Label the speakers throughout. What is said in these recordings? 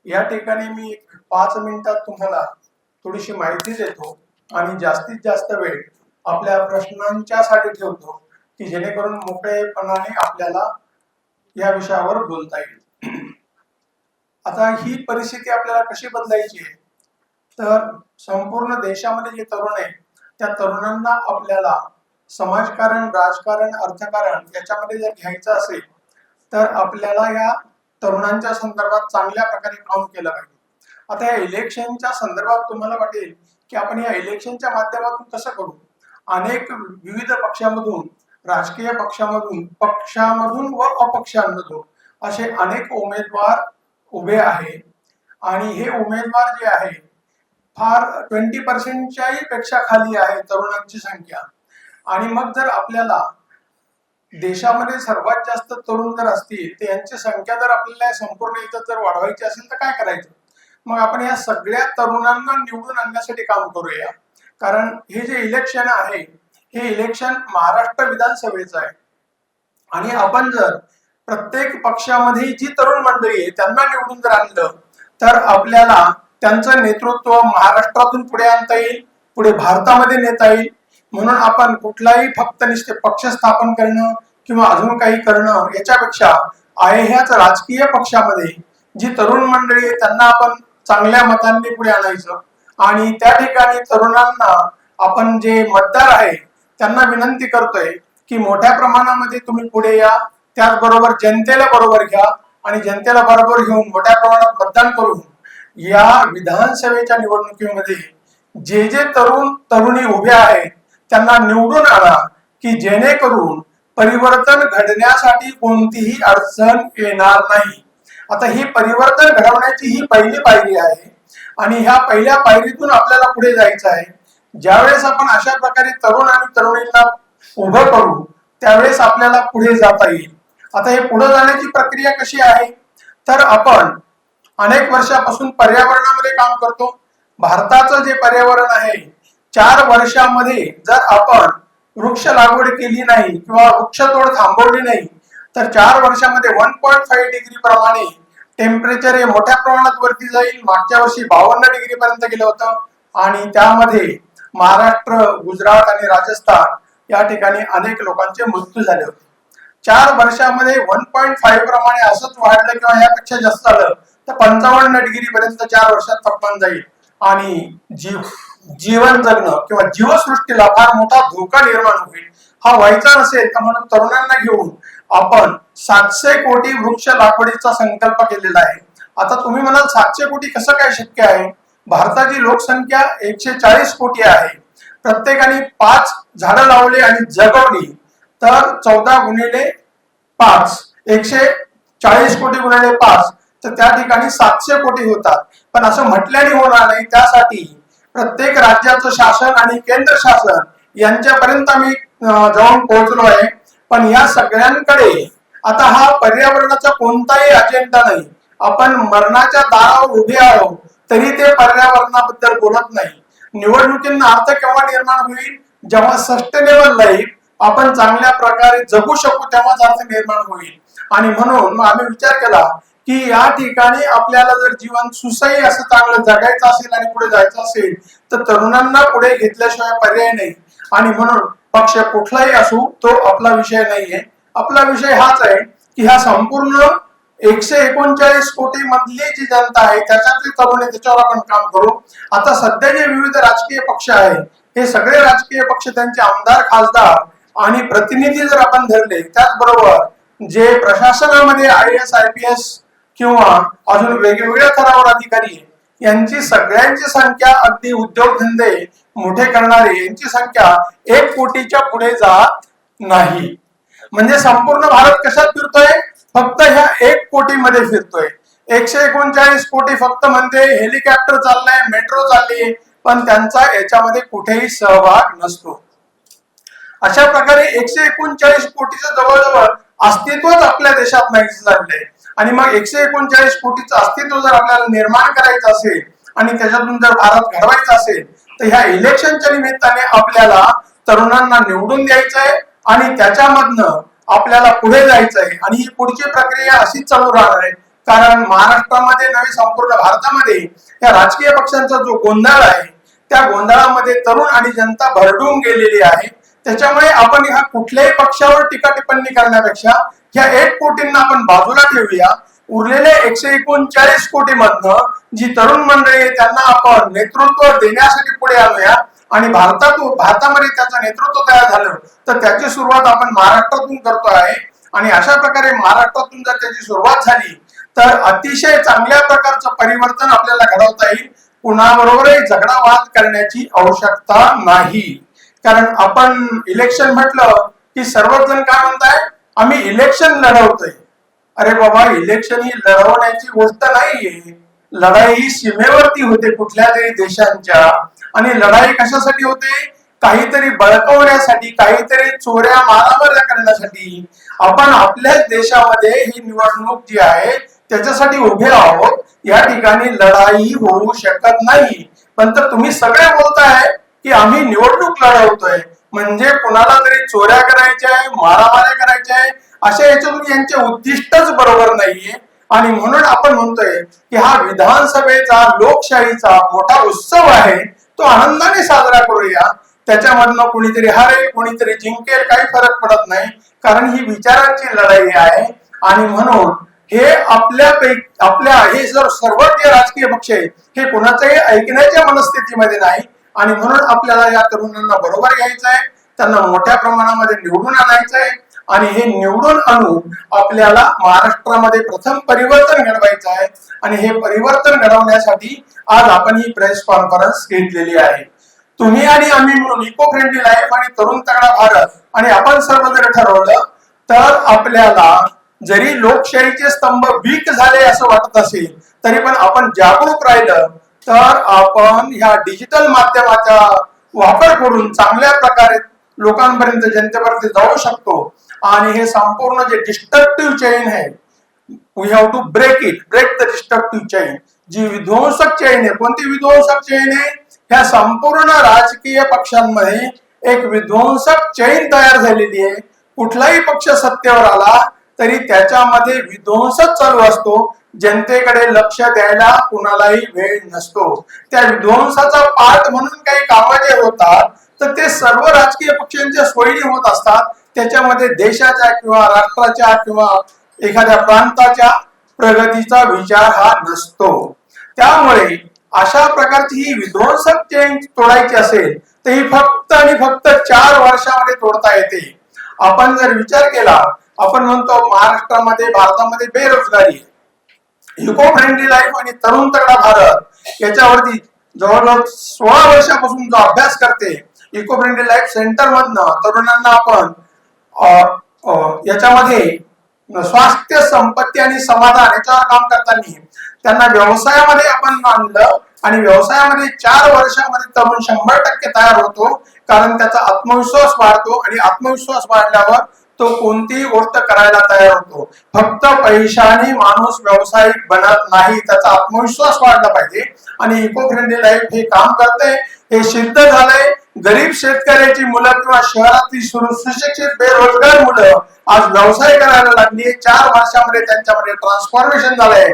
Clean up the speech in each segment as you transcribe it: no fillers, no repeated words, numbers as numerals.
Speaker 1: या ठिकाणी मी 5 मिनिटात तुम्हाला थोडीशी माहिती देतो आणि जास्तीत जास्त वेळ आपल्या प्रश्नांच्यासाठी ठेवतो की जेणेकरून मोकळेपणाने आपल्याला या विषयावर बोलता येईल। आता ही परिस्थिती आपल्याला कशी बदलायची आहे, तर संपूर्ण देशामध्ये जे तरुण आहे त्या तरुणांना आपल्याला समाजकारण, राजकारण, अर्थकारण याच्यामध्ये जर घ्यायचं असेल तर आपल्याला या तरुणांच्या संदर्भात चांगल्या प्रकारे काम केलं पाहिजे। आता या इलेक्शनच्या संदर्भात तुम्हाला वाटेल की आपण या इलेक्शनच्या माध्यमातून कसं करू। अनेक विविध पक्षांमधून, राजकीय पक्षामधून व अपक्षांमधून असे अनेक उमेदवार उभे आहे आणि हे उमेदवार जे आहे फार 20% पेक्षा खाली आहे तरुणांची संख्या। आणि मग जर आपल्याला देशामध्ये सर्वात जास्त तरुण जर असतील तर यांची संख्या जर आपल्याला संपूर्ण इथं जर वाढवायची असेल तर काय करायचं। मग आपण या सगळ्या तरुणांना निवडून आणण्यासाठी काम करूया, कारण हे जे इलेक्शन आहे हे इलेक्शन महाराष्ट्र विधानसभेचं आहे आणि आपण जर प्रत्येक पक्षामध्ये जी तरुण मंडळी आहे त्यांना निवडून जर आणलं तर आपल्याला त्यांचं नेतृत्व महाराष्ट्रातून पुढे आणता येईल, पुढे भारतामध्ये नेता येईल। म्हणून आपण कुठलाही फक्त निश्चित पक्ष स्थापन करणं किंवा अजून काही करणं याच्यापेक्षा आहे ह्याच राजकीय पक्षामध्ये जी तरुण मंडळी आहे त्यांना आपण चांगल्या मतांनी पुढे आणायचं आणि त्या ठिकाणी तरुणांना आपण जे मतदार आहे त्यांना विनंती करतोय की मोठ्या प्रमाणामध्ये तुम्ही पुढे या, त्याचबरोबर जनतेला बरोबर घ्या आणि जनतेला बरोबर घेऊन मोठ्या प्रमाणात मतदान करून या विधानसभेच्या निवडणुकीमध्ये जे जे तरुण तरुणी उभे आहेत त्यांना निवडून आणा की जेणेकरून परिवर्तन घडण्यासाठी कोणतीही अडचण येणार नाही। आता ही परिवर्तन घडवण्याची ही पहिली पायरी आहे आणि ह्या पहिल्या पायरीतून आपल्याला पुढे जायचं आहे। ज्यावेळेस आपण अशा प्रकारे तरुण आणि तरुणींना उभं करू त्यावेळेस आपल्याला पुढे जाता येईल। आता हे पुढे जाण्याची प्रक्रिया कशी आहे, तर आपण अनेक वर्षापासून पर्यावरणामध्ये काम करतो। भारताचं जे पर्यावरण आहे 4 वर्षामध्ये जर आपण वृक्ष लागवड केली नाही किंवा वृक्षतोड थांबवली नाही तर 4 वर्षामध्ये 1.5 डिग्री प्रमाणे टेम्परेचर हे मोठ्या प्रमाणात वरती जाईल। मागच्या वर्षी 52 डिग्री पर्यंत गेलं होतं आणि त्यामध्ये महाराष्ट्र, गुजरात आणि राजस्थान या ठिकाणी अनेक लोकांचे मृत्यू झाले होते। 4 वर्षामध्ये 1.5 प्रमाणे असंच वाढलं किंवा यापेक्षा जास्त झालं तर 55 डिग्री पर्यंत 4 वर्षात तापमान जाईल आणि जीवन जगणं किंवा जीवसृष्टीला फार मोठा धोका निर्माण होईल। हा व्हायचा नसेल तर म्हणून तरुणांना घेऊन आपण 700 कोटी वृक्ष लागवडीचा संकल्प केलेला आहे। आता तुम्ही म्हणाल 700 कोटी कसं काय शक्य आहे। भारताची लोकसंख्या 140 कोटी आहे, प्रत्येकाने 5 झाडं लावली आणि जगवली तर 14 गुणिले 5 140 कोटी गुणिले 5 तर त्या ठिकाणी 700 कोटी होतात। पण असं म्हटल्याने होणार नाही, त्यासाठी प्रत्येक राज्याचं शासन आणि केंद्र शासन यांच्यापर्यंत आम्ही जाऊन पोहोचलो आहे। पण या सगळ्यांकडे आता हा पर्यावरणाचा कोणताही अजेंडा नाही। आपण मरणाच्या दारावर उभे आहोत तरी ते पर्यावरणाबद्दल बोलत नाही। निवडणुकींना अर्थ केव्हा निर्माण होईल, जेव्हा सस्टेनेबल लाईफ आपण चांगल्या प्रकारे जगू शकू तेव्हाच अर्थ निर्माण होईल। आणि म्हणून मग आम्ही विचार केला की या ठिकाणी आपल्याला जर जीवन सुसह्य असं चांगलं जगायचं असेल आणि पुढे जायचं असेल तर तरुणांना पुढे घेतल्याशिवाय पर्याय नाही। आणि म्हणून पक्ष कुठलाही असू तो आपला विषय नाहीये। आपला विषय हाच आहे की ह्या संपूर्ण 139 कोटी मधली जी जनता आहे त्याच्यातले तरुण आहे त्याच्यावर आपण काम करू। आता सध्या जे विविध राजकीय पक्ष आहेत हे सगळे राजकीय पक्ष त्यांचे आमदार, खासदार आणि प्रतिनिधी जर आपण धरले, त्याचबरोबर जे प्रशासनामध्ये IAS, IPS किंवा अजून वेगवेगळ्या थरावर अधिकारी यांची सगळ्यांची संख्या, अगदी उद्योगधंदे मोठे करणारे यांची संख्या 1 कोटीच्या पुढे जात नाही। म्हणजे संपूर्ण भारत कशात फिरतोय, फक्त ह्या 1 कोटी मध्ये फिरतोय। 139 कोटी फक्त म्हणते हेलिकॉप्टर चाललंय, मेट्रो चालली, पण त्यांचा याच्यामध्ये कुठेही सहभाग नसतो। अशा प्रकारे 139 कोटीचं जवळजवळ अस्तित्वच आपल्या देशात नाही झालंय। आणि मग 139 कोटीचं अस्तित्व जर आपल्याला निर्माण करायचं असेल आणि त्याच्यातून जर भारत घडवायचा असेल तर ह्या इलेक्शनच्या निमित्ताने आपल्याला तरुणांना निवडून द्यायचं आहे आणि त्याच्यामधनं आपल्याला पुढे जायचं आहे। आणि ही पुढची प्रक्रिया अशीच चालू राहणार आहे। कारण महाराष्ट्रामध्ये नव्हे संपूर्ण भारतामध्ये या राजकीय पक्षांचा जो गोंधळ आहे त्या गोंधळामध्ये तरुण आणि जनता भरडून गेलेली आहे. त्याच्यामुळे आपण ह्या कुठल्याही पक्षावर टीका टिप्पणी करण्यापेक्षा ह्या 1 कोटींना आपण बाजूला ठेवूया. उरलेले 139 कोटी मधनं जी तरुण मंडळी आहे त्यांना आपण नेतृत्व देण्यासाठी पुढे आणूया आणि भारतामध्ये त्याचं नेतृत्व तयार झालं तर त्याची सुरुवात आपण महाराष्ट्रातून करतो आहे. आणि अशा प्रकारे महाराष्ट्रातून जर त्याची सुरुवात झाली तर अतिशय चांगल्या प्रकारचं परिवर्तन आपल्याला घडवता येईल. कुणाबरोबरही झगडा वाद करण्याची आवश्यकता नाही. कारण आपण इलेक्शन म्हटलं की सर्वच जण काय म्हणताय, आम्ही इलेक्शन लढवतोय. अरे बाबा, इलेक्शन ही लढवण्याची गोष्ट नाहीये. लढाई ही सीमेवरती होते कुठल्या तरी देशांच्या. आणि लढाई कशासाठी होते, काहीतरी बळकवण्यासाठी, काहीतरी चोऱ्या मारामाऱ्या करण्यासाठी. आपण आपल्याच देशामध्ये ही निवडणूक जी आहे त्याच्यासाठी उभे आहोत. या ठिकाणी लढाई होऊ शकत नाही. पण तर तुम्ही सगळे बोलताय की आम्ही निवडणूक लढवतोय, म्हणजे कुणाला तरी चोऱ्या करायच्या आहे, मारामाऱ्या करायच्या आहे, अशा याच्यातून यांचे उद्दिष्टच बरोबर नाहीये. आणि म्हणून आपण म्हणतोय की हा विधानसभेचा लोकशाहीचा मोठा उत्सव आहे, तो आनंदाने साजरा करूया. त्याच्यामधनं कोणीतरी हारेल, कोणीतरी जिंकेल, काही फरक पडत नाही. कारण ही विचारांची लढाई आहे. आणि म्हणून हे आपल्या हे जर सर्वच राजकीय पक्ष आहे हे कोणाच्याही ऐकण्याच्या मनस्थितीमध्ये नाही. आणि म्हणून आपल्याला या तरुणांना बरोबर घ्यायचं आहे, त्यांना मोठ्या प्रमाणामध्ये निवडून आणायचं आहे. आणि हे निवडून आणून आपल्याला महाराष्ट्रामध्ये प्रथम परिवर्तन घडवायचं आहे. आणि हे परिवर्तन घडवण्यासाठी आज आपण ही प्रेस कॉन्फरन्स घेतलेली आहे. तुम्ही आणि आम्ही मिळून इको फ्रेंडली लाईफ आणि तरुण तगडा भारत आणि आपण सर्व जर ठरवलं तर आपल्याला जरी लोकशाहीचे स्तंभ वीक झाले असं वाटत असेल तरी पण आपण जागरूक राहिलं तर आपण ह्या डिजिटल माध्यमाचा वापर करून चांगल्या प्रकारे लोकांपर्यंत, जनतेपर्यंत जाऊ शकतो. आणि हे संपूर्ण जे डिस्ट्रक्टिव्ह चेन आहे, we have to break the destructive chain. जी विध्वंसक चेन आहे, कोणती विध्वंसक चेन आहे, ह्या संपूर्ण राजकीय पक्षांमध्ये एक विध्वंसक चेन तयार झालेली आहे. कुठलाही पक्ष सत्तेवर आला तरी त्याच्यामध्ये विध्वंसच चालू असतो. जनतेकडे लक्ष द्यायला कुणालाही वेळ नसतो. त्या विध्वंसाचा पाठ म्हणून काही कामं जे होतात तर ते सर्व राजकीय पक्षांच्या सोयीने होत असतात. त्याच्यामध्ये देशाच्या किंवा राष्ट्राच्या किंवा एखाद्या प्रांताच्या प्रगतीचा विचार हा नसतो. त्यामुळे अशा प्रकारची ही विध्वंसक चेन तोडायची असेल तर ही फक्त आणि फक्त 4 वर्षामध्ये तोडता येते. आपण जर विचार केला, आपण म्हणतो महाराष्ट्रामध्ये, भारतामध्ये बेरोजगारी, इको फ्रेंडली लाईफ आणि तरुण तगडा भारत याच्यावरती जवळजवळ 16 वर्षापासून जो अभ्यास करते इको फ्रेंडली लाईफ सेंटर मधनं तरुणांना आपण याच्यामध्ये स्वास्थ्य, संपत्ती आणि समाधान याच्यावर काम करताना त्यांना व्यवसायामध्ये आपण आणलं. आणि व्यवसायामध्ये 4 वर्षामध्ये तरुण 100% तयार होतो. कारण त्याचा आत्मविश्वास वाढतो आणि आत्मविश्वास वाढल्यावर तो कोणतीही गोष्ट करायला तयार होतो. फक्त पैशाने माणूस व्यावसायिक बनत नाही, त्याचा आत्मविश्वास वाढला पाहिजे. आणि इको फ्रेंडली लाईफ हे काम करते, हे सिद्ध झालंय. गरीब शेतकऱ्याची मुलं किंवा शहरातली सुशिक्षित बेरोजगार मुलं आज व्यवसाय करायला लागली. 4 वर्षामध्ये त्यांच्यामध्ये ट्रान्सफॉर्मेशन झालंय,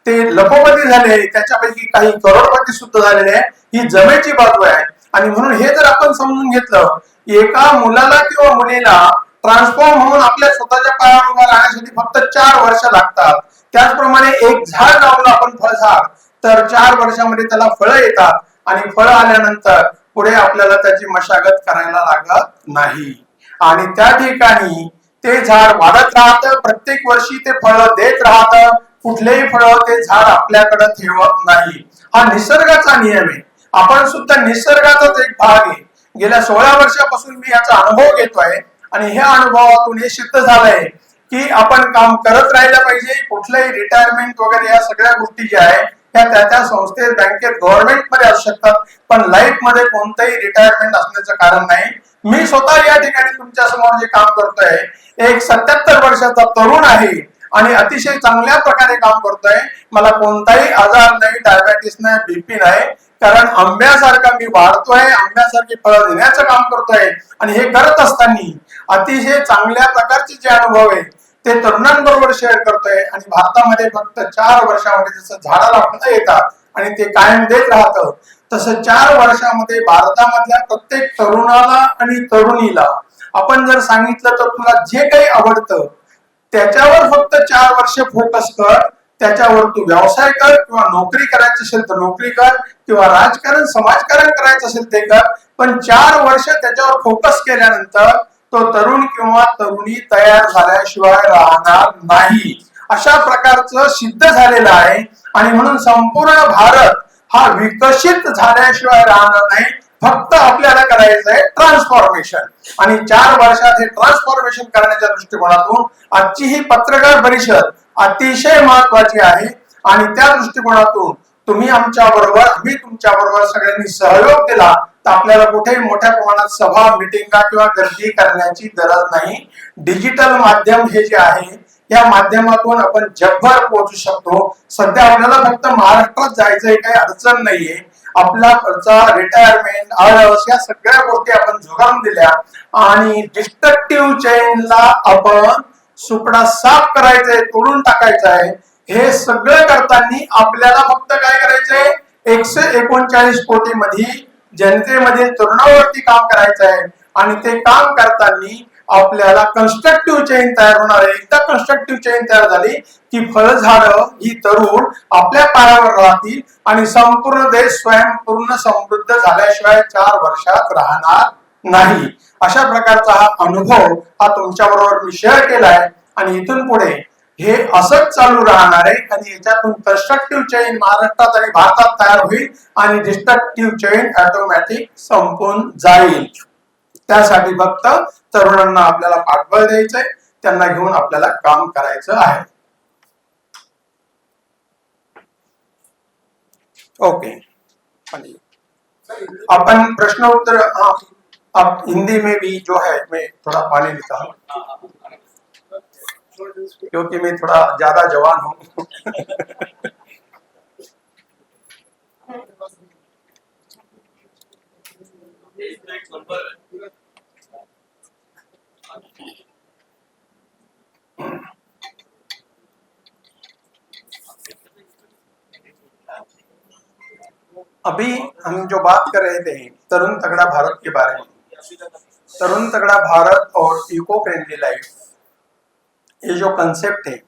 Speaker 1: ते लखोपती झाले, त्याच्यापैकी काही करोडपती सुद्धा झालेले आहे. ही जमेची बाजू आहे. आणि म्हणून हे जर आपण समजून घेतलं, एका मुलाला किंवा मुलीला ट्रान्सफॉर्म होऊन आपल्या स्वतःच्या पायावर उभा राहण्यासाठी फक्त 4 वर्ष लागतात. त्याचप्रमाणे एक झाड लावलं आपण, फळझाड, तर 4 वर्षामध्ये त्याला फळं येतात. आणि फळं आल्यानंतर पुढे आपल्याला त्याची मशागत करायला लागत नाही. आणि त्या ठिकाणी ते झाड वाढत राहतं, प्रत्येक वर्षी ते फळं देत राहतं. कुठलेही फळं ते झाड आपल्याकडे ठेवत नाही. हा निसर्गाचा नियम आहे. आपण सुद्धा निसर्गाचाच एक भाग आहे. गेल्या 16 वर्षापासून मी याचा अनुभव घेतोय. आणि ह्या अनुभवातून हे सिद्ध झालंय की आपण काम करत राहिलं पाहिजे. कुठलंही रिटायरमेंट वगैरे या सगळ्या गोष्टी ज्या आहेत त्या संस्थेत, बँकेत, गव्हर्नमेंट मध्ये असू शकतात. पण लाईफ मध्ये कोणतंही रिटायरमेंट असण्याचं कारण नाही. मी स्वतः या ठिकाणी तुमच्या समोर जे काम करतोय, एक 77 वर्षाचा तरुण आहे आणि अतिशय चांगल्या प्रकारे काम करतोय. मला कोणताही आजार नाही, डायबेटीस नाही, बीपी नाही. कारण आंब्यासारखा मी वाढतोय, आंब्यासारखी फळं देण्याचं काम करतोय. आणि हे करत असताना अतिशय चांगल्या प्रकारचे जे अनुभव आहे ते तरुणांबरोबर शेअर करतोय आणि भारतामध्ये फक्त 4 वर्षामध्ये जसं झाडाला फळं येतात आणि ते कायम देत राहतं, तसं 4 वर्षामध्ये भारतामधल्या प्रत्येक तरुणाला आणि तरुणीला आपण जर सांगितलं तर तुला जे काही आवडतं त्याच्यावर फक्त 4 वर्ष फोकस कर, त्याच्यावर तू व्यवसाय कर किंवा नोकरी करायची असेल तर नोकरी कर किंवा राजकारण समाजकारण करायचं असेल ते कर, पण 4 वर्ष त्याच्यावर फोकस केल्यानंतर तो तरुण किंवा तरुणी तयार झाल्याशिवाय राहणार नाही. अशा प्रकारचं सिद्ध झालेलं आहे आणि म्हणून संपूर्ण भारत हा विकसित झाल्याशिवाय राहणार नाही. फक्त आपल्याला करायचं आहे ट्रान्सफॉर्मेशन आणि 4 वर्षात हे ट्रान्सफॉर्मेशन करण्याच्या दृष्टिकोनातून आजची ही पत्रकार परिषद अतिशय महत्वाची आहे आणि त्या दृष्टिकोनातून तुम्ही आमच्या बरोबर, आम्ही तुमच्या बरोबर सगळ्यांनी सहयोग दिला तर आपल्याला कुठेही मोठ्या प्रमाणात सभा, मिटिंगा किंवा गर्दी करण्याची गरज नाही. डिजिटल माध्यम हे जे आहे या माध्यमातून आपण जगभर पोहोचू शकतो. सध्या आपल्याला फक्त महाराष्ट्रात जायचंय, काही अडचण नाहीये. आपला खर्च, रिटायरमेंट, आळस या सगळ्या गोष्टी आपण झुगारून दिल्या आणि डिस्ट्रक्टिव्ह चेनला आपण सुपडा साफ करायचंय, तोडून टाकायचंय. हे सगळं करताना आपल्याला फक्त काय करायचंय, 139 कोटी मध्ये जनतेमधील तरुणावरती काम करायचं आहे आणि ते काम करताना आपल्याला कन्स्ट्रक्टिव्ह चेन तयार होणार आहे. एकदा कन्स्ट्रक्टिव्ह चेन तयार झाली की फळझाडं ही तरुण आपल्या पायावर राहतील आणि संपूर्ण देश स्वयंपूर्ण समृद्ध झाल्याशिवाय 4 वर्षात राहणार नाही. अशा प्रकारचा हा अनुभव हा तुमच्या बरोबर मी शेअर केलाय आणि इथून पुढे हे असंच चालू राहणार आहे आणि याच्यातून कन्स्ट्रक्टिव्ह चेन महाराष्ट्रात आणि भारतात तयार होईल आणि डिस्ट्रक्टिव्ह चेन ऑटोमॅटिक संपून जाईल. त्यासाठी फक्त तरुणांना आपल्याला पाठबळ द्यायचंय, त्यांना घेऊन आपल्याला काम करायचं आहे. ओके, अपन प्रश्न उत्तर, अब हिंदी में भी जो है मैं थोड़ा पानी लेता हूँ क्योंकि मैं थोड़ा ज्यादा जवान हूँ. अभी हम जो बात कर रहे थे तरुण तगड़ा भारत के बारे में, तरुण तगड़ा भारत और इको फ्रेंडली लाइफ, ये जो कंसेप्ट है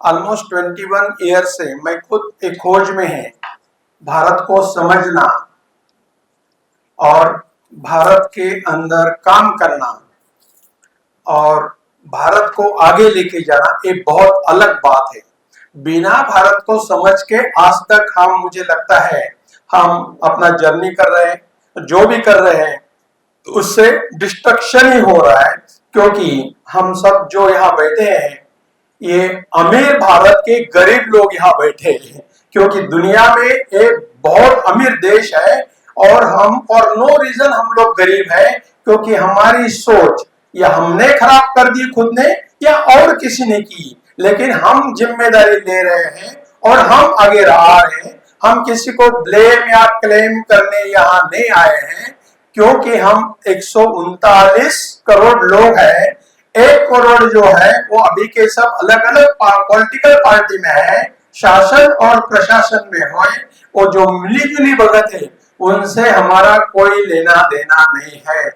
Speaker 1: ऑलमोस्ट 21 ईयर से मैं खुद एक खोज में है भारत को समझना और भारत के अंदर काम करना और भारत को आगे लेके जाना एक बहुत अलग बात है. बिना भारत को समझ के आज तक हम, मुझे लगता है हम अपना जर्नी कर रहे हैं, जो भी कर रहे हैं उससे डिस्ट्रक्शन ही हो रहा है. क्योंकि हम सब जो यहाँ बैठे हैं ये अमीर भारत के गरीब लोग यहाँ बैठे हैं, क्योंकि दुनिया में एक बहुत अमीर देश है और हम फॉर नो रीजन हम लोग गरीब है, क्योंकि हमारी सोच या हमने खराब कर दी खुद ने या और किसी ने की, लेकिन हम जिम्मेदारी ले रहे हैं और हम आगे आ रहे हैं. हम किसी को ब्लेम या क्लेम करने यहाँ नहीं आए हैं, क्योंकि हम 139 करोड़ लोग हैं. 1 करोड़ जो है वो अभी के सब अलग अलग पॉलिटिकल पार्टी में है, शासन और प्रशासन में है. वो जो मिली जुली भगत है उनसे हमारा कोई लेना देना नहीं है.